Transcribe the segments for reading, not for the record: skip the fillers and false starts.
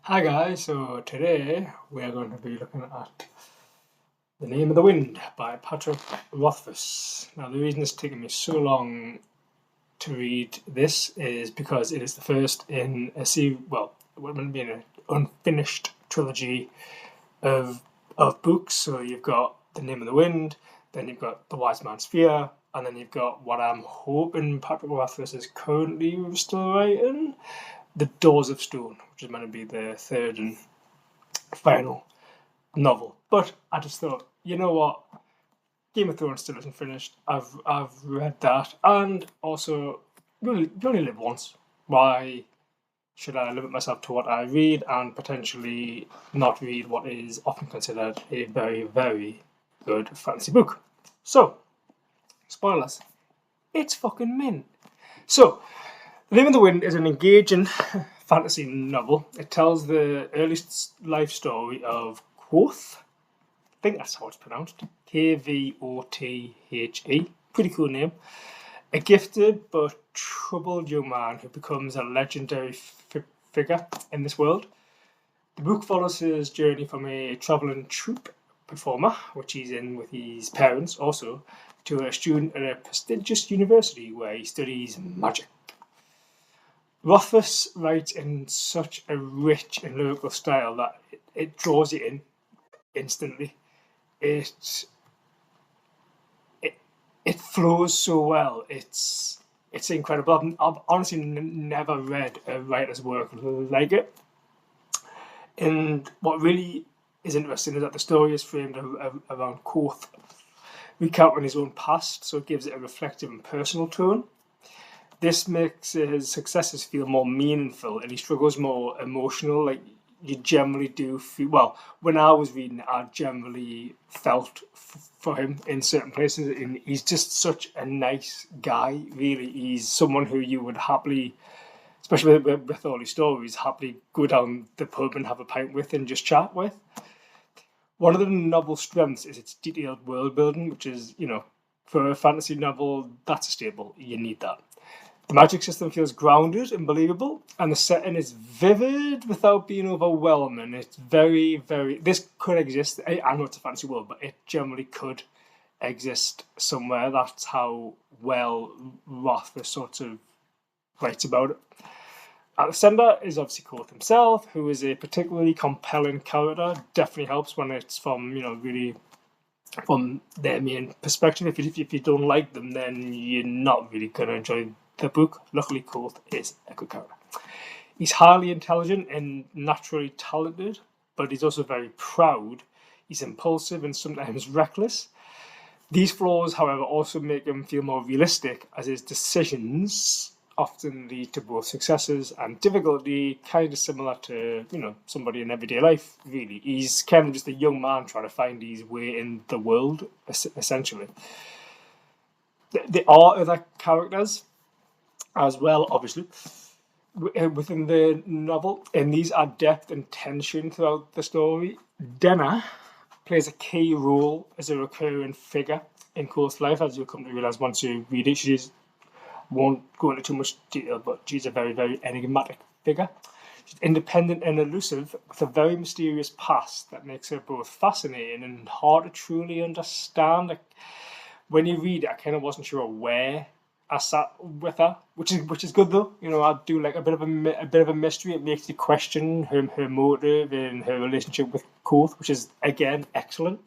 Hi guys, so today we are going to be looking at The Name of the Wind by Patrick Rothfuss. Now the reason it's taken me so long to read this is because it is the first in a series, well, it wouldn't be an unfinished trilogy of books. So you've got The Name of the Wind, then you've got The Wise Man's Fear, and then you've got what I'm hoping Patrick Rothfuss is currently still writing, The Doors of Stone, which is meant to be the third and final novel. But I just thought, you know what? Game of Thrones still isn't finished. I've read that, and also you only live once. Why should I limit myself to what I read and potentially not read what is often considered a very, very good fantasy book? So, spoilers. It's fucking mint. So, The Name of the Wind is an engaging fantasy novel. It tells the earliest life story of Kvothe. I think that's how it's pronounced. Kvothe. Pretty cool name. A gifted but troubled young man who becomes a legendary figure in this world. The book follows his journey from a travelling troupe performer, which he's in with his parents also, to a student at a prestigious university where he studies magic. Rothfuss writes in such a rich and lyrical style that it draws you in instantly. It flows so well. It's incredible. I've honestly never read a writer's work like it. And what really is interesting is that the story is framed around Kvothe recounting his own past, so it gives it a reflective and personal tone. This makes his successes feel more meaningful, and he struggles more emotional. Like you generally do feel. Well, when I was reading it, I generally felt for him in certain places, and he's just such a nice guy. Really, he's someone who you would happily, especially with all his stories, happily go down the pub and have a pint with and just chat with. One of the novel's strengths is its detailed world building, which is, for a fantasy novel, that's a staple. You need that. The magic system feels grounded and believable, and the setting is vivid without being overwhelming. It's very, very. This could exist. I know it's a fantasy world, but it generally could exist somewhere. That's how well Rothfuss sort of writes about it. At the centre is obviously Kvothe himself, who is a particularly compelling character. Definitely helps when it's from, really from their main perspective. If you don't like them, then you're not really going to enjoy the book. Luckily, Kvothe is a good character. He's highly intelligent and naturally talented, but he's also very proud. He's impulsive and sometimes reckless. These flaws, however, also make him feel more realistic, as his decisions often lead to both successes and difficulty, kind of similar to, somebody in everyday life, really. He's kind of just a young man trying to find his way in the world, essentially. There are other characters as well, obviously, within the novel, and these add depth and tension throughout the story. Denna plays a key role as a recurring figure in Kvothe's life, as you'll come to realise once you read it. She won't go into too much detail, but she's a very, very enigmatic figure. She's independent and elusive, with a very mysterious past that makes her both fascinating and hard to truly understand. Like, when you read it, I kind of wasn't sure where I sat with her, which is good though. I do like a bit of a mystery. It makes you question her motive and her relationship with Kvothe, which is again excellent.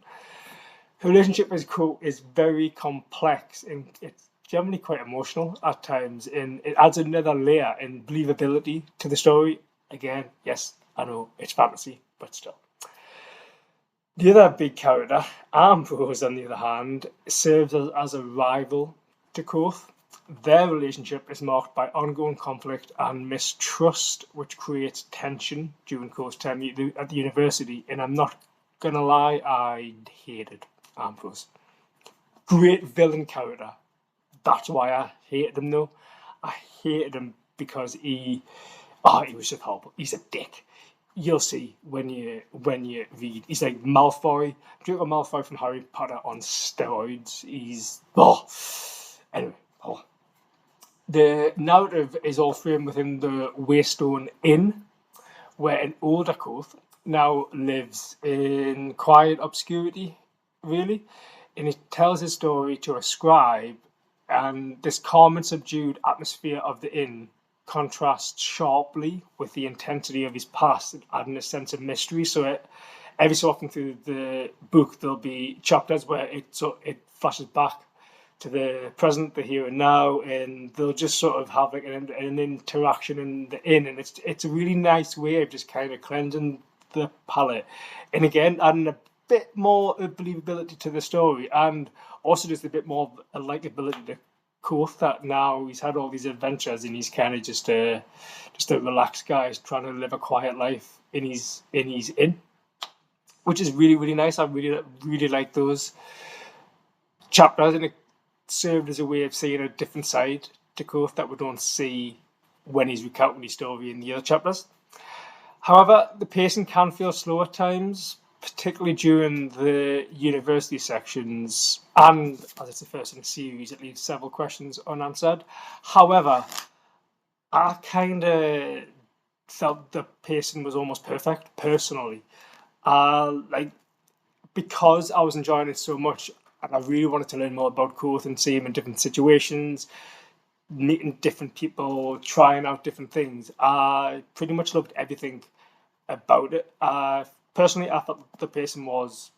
Her relationship with Kvothe is very complex and it's generally quite emotional at times, and it adds another layer and believability to the story. Again, yes, I know it's fantasy, but still. The other big character, Ambrose, on the other hand, serves as a rival to Kvothe. Their relationship is marked by ongoing conflict and mistrust, which creates tension during Kvothe's time at the university. And I'm not going to lie, I hated Ambrose. Great villain character. That's why I hated him, though. I hated him because he was just horrible. He's a dick. You'll see when you read. He's like Malfoy, Draco Malfoy from Harry Potter on steroids. Anyway. The narrative is all framed within the Waystone Inn, where an older Kvothe now lives in quiet obscurity, really, and it tells his story to a scribe, and this calm and subdued atmosphere of the inn contrasts sharply with the intensity of his past, adding a sense of mystery. So every so often through the book, there'll be chapters where it flashes back to the present, the here and now, and they'll just sort of have like an interaction in the inn, and it's a really nice way of just kind of cleansing the palate, and again adding a bit more of believability to the story, and also just a bit more of a likability to Kvothe, that now he's had all these adventures and he's kind of just a relaxed guy trying to live a quiet life in his inn, which is really really nice. I really like those chapters, and it served as a way of seeing a different side to Kvothe that we don't see when he's recounting his story in the other chapters. However, the pacing can feel slow at times, particularly during the university sections, and as it's the first in the series, it leaves several questions unanswered. However, I kind of felt the pacing was almost perfect, personally. Because I was enjoying it so much, and I really wanted to learn more about Kvothe and see him in different situations, meeting different people, trying out different things. I pretty much loved everything about it. Personally, I thought the pacing was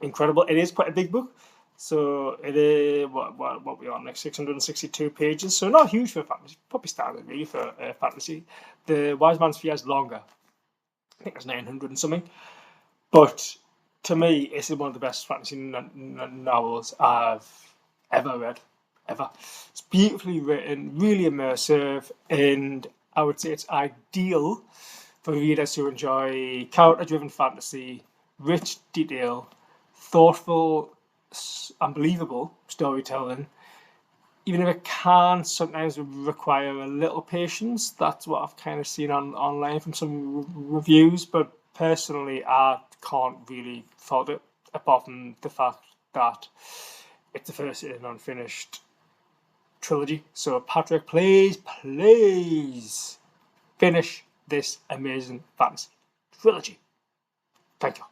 incredible. It is quite a big book, so it is what we are on, like 662 pages. So not huge for fantasy, probably standard really for fantasy. The Wise Man's Fear is longer. I think it's 900 and something. But to me, it's one of the best fantasy novels I've ever read. Ever. It's beautifully written, really immersive, and I would say it's ideal for readers who enjoy character-driven fantasy, rich detail, thoughtful, unbelievable storytelling. Even if it can sometimes require a little patience, that's what I've kind of seen online from some reviews. But personally, I can't really fault it, apart from the fact that it's the first in an unfinished trilogy. So Patrick, please finish this amazing fantasy trilogy. Thank you.